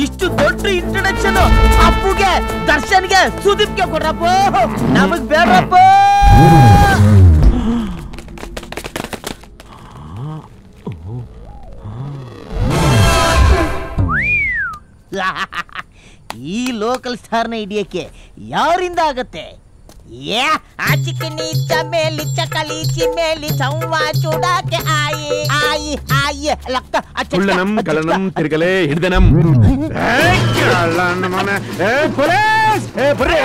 ಇಷ್ಟು ದೊಡ್ಡ ಇಂಟ್ರೊಡಕ್ಷನ್ ಅಪ್ಪುಗೆ ದರ್ಶನ್ಗೆ ಸುದೀಪ್ಗೆ ಕೊಡ್ರಪ್ಪ ನಮಗ್ ಬೇಡಪ್ಪ ಈ ಲೋಕಲ್ ಸ್ಟಾರ್ನ ಹಿಡಿಯಕ್ಕೆ ಯಾರಿಂದ ಆಗತ್ತೆ ಚಿಕನಿ ಚಮೇಲಿ ಚಕಲಿ ಚಿಮೇಲಿ ಚೌವಾ ಚೂಡಾಕೆ ಆಯಿ ಆಯಿ ಆಯಿ ಲಕ್ತ ಕುಳ್ಳನಂ ಕಲನಂ ತಿರ್ಗಲೆ ಹಿಡ್ದನಂ ಪೊಲೀಸ್ ಬರ್ರಿ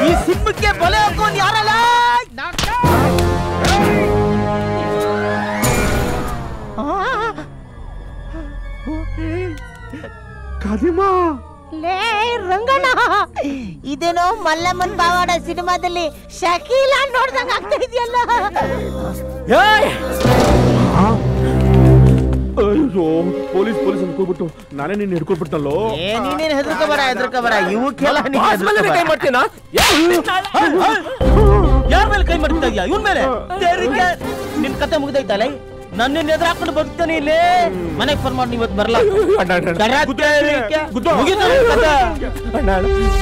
ಈ ಸಿಂಹಕ್ಕೆ ಬಲೆ ಹಾಕೋನ್ ಯಾರಲ್ಲ ಲೇ ರಂಗಣ್ಣ ಇದೇನೋ ಮಲ್ಲಮ್ಮನ್ ಪಾವಾಡ ಸಿನಿಮಾದಲ್ಲಿ ಶಕೀಲಾ ನೋಡ್ದಂಗ ಆಗ್ತಾ ಇದೆಯಲ್ಲ ಅಯ್ಯೋ ಪೊಲೀಸ್ ಅನ್ಕೊಳ್ಬಿಟ್ಟು ನಾನೇ ನಿನ್ನ ಹಿಡ್ಕೊಳ್ಬಿಟ್ಟಲ್ಲೋ ನೀನೇನ್ ಹೆದರ್ಕೋಬೇಡ ಇವಕ್ಕೆಲ್ಲ ಕೈ ಮಾಡ್ತೀನ ಯಾರ ಮೇಲೆ ಕೈ ಮಾಡ್ತಾ ಇದೀಯಾ ಇವನ್ ಮೇಲೆ ನಿನ್ ಕತೆ ಮುಗ್ದೈತಲ್ಲ ನನ್ನ ಎದುರು ಹಾಕೊಂಡು ಬರ್ತಾನೆ ಇಲ್ಲಿ ಮನೆಗೆ ಫೋನ್ ಮಾಡಿ ಇವತ್ತು ಬರಲ್ಲ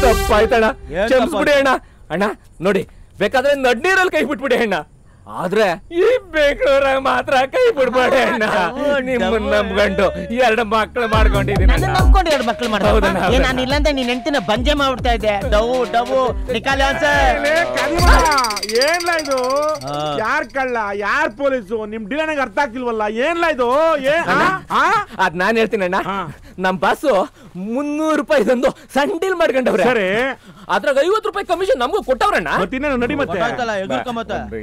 ತಪ್ಪಾಯ್ತಣ್ಣ ಕ್ಷಮಿಸ್ಬಿಡಿ ಅಣ್ಣ ಅಣ್ಣ ನೋಡಿ ಬೇಕಾದ್ರೆ ನಡ್ನೀರಲ್ಲಿ ಕೈ ಬಿಟ್ಬಿಡಿ ಅಣ್ಣ ಆದ್ರೆ ಈ ಬೆಂಗಳೂರ ಮಾತ್ರ ಕೈ ಬಿಡ್ಬೇಡಿ ಅಣ್ಣ ನಿಮ್ಮನ್ನ ನಂಬ್ಕೊಂಡು 2 ಮಕ್ಳು ಮಾಡ್ಕೊಂಡಿದ್ದೀನಿ ನಂಬ್ಕೊಂಡು 2 ಮಕ್ಳು ಮಾಡ್ದೆ ನಾನು ಇಲ್ಲಂದ್ರೆ ನೀನ್ ಹೆಂಡ್ತಿನ ಬಂಜೆ ಮಾಡ್ಬಿಡ್ತಾ ಇದ್ದೆ ಡವು ನಿಕಾಲ ಏನ್ಲ ಇದು ಯಾರ್ ಕಳ್ಳ ಯಾರ್ ಪೊಲೀಸು ನಿಮ್ ಡಿಲೈನ್ ಅರ್ಥ ಆಗ್ತಿಲ್ವಲ್ಲ ಏನ್ಲ ಇದು ಅದ್ ನಾನ್ ಹೇಳ್ತೀನಿ ಅಣ್ಣ ನಮ್ ಬಾಸು 300 ರೂಪಾಯಿದೊಂದು ಸಂಡೀಲ್ ಮಾಡ್ಕೊಂಡವ್ರೆ ಸರಿ ಅದ್ರಾಗ 50 ರೂಪಾಯಿ ಕಮಿಷನ್ ನಮಗೂ ಕೊಟ್ಟವ್ರಣ್ಣ ನಡಿ ಮತ್ತೆ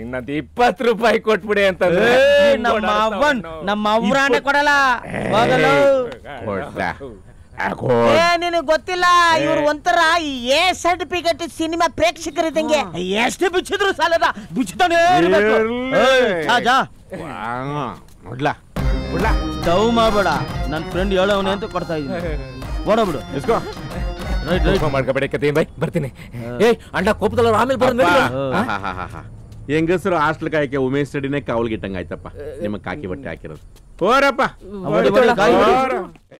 ಇನ್ನೊಂದು 20 ರೂಪಾಯಿ ಕೊಟ್ಬಿಡಿ ಅಂತ ನಮ್ಮ ಅವ್ರಾಣೆ ಕೊಡಲ್ಲ ನಿನಗ್ ಗೊತ್ತಿಲ್ಲ ಇವ್ರು ಒಂಥರ ಎ ಸರ್ಟಿಫಿಕೇಟ್ ಸಿನಿಮಾ ಪ್ರೇಕ್ಷಕರಿದ್ದಂಗೆ ಎಷ್ಟು ಬಿಚ್ಚಿದ್ರು ಸಾಲದ ಬಿಚ್ಚತಾನೆ ಡವ್ ಮಾಡಬೇಡ ನನ್ ಫ್ರೆಂಡ್ ಹೇಳವನೆ ಅಂತ ಕೊಡ್ತಾ ಇದ್ದೀನಿ ಓಡಬಿಡು ಮಾಡ್ಕೋಬೇಡ ಕತೆ ಬೈ ಬರ್ತೀನಿ ಅಣ್ಣ ಕೋಪದಲ್ಲ ಆಮೇಲೆ ಬರೋದು ಹೆಂಗಸರು ಹಾಸ್ಟೆಲ್ ಕಾಯಕ್ಕೆ ಉಮೇಶ್ ಸ್ಟಡಿನೇ ಕಾವಲ್ಗಿಟ್ಟಂಗ ಆಯ್ತಪ್ಪ ನಿಮಗ್ ಕಾಕಿ ಬಟ್ಟೆ ಹಾಕಿರೋದು ಹೋರಪ್ಪ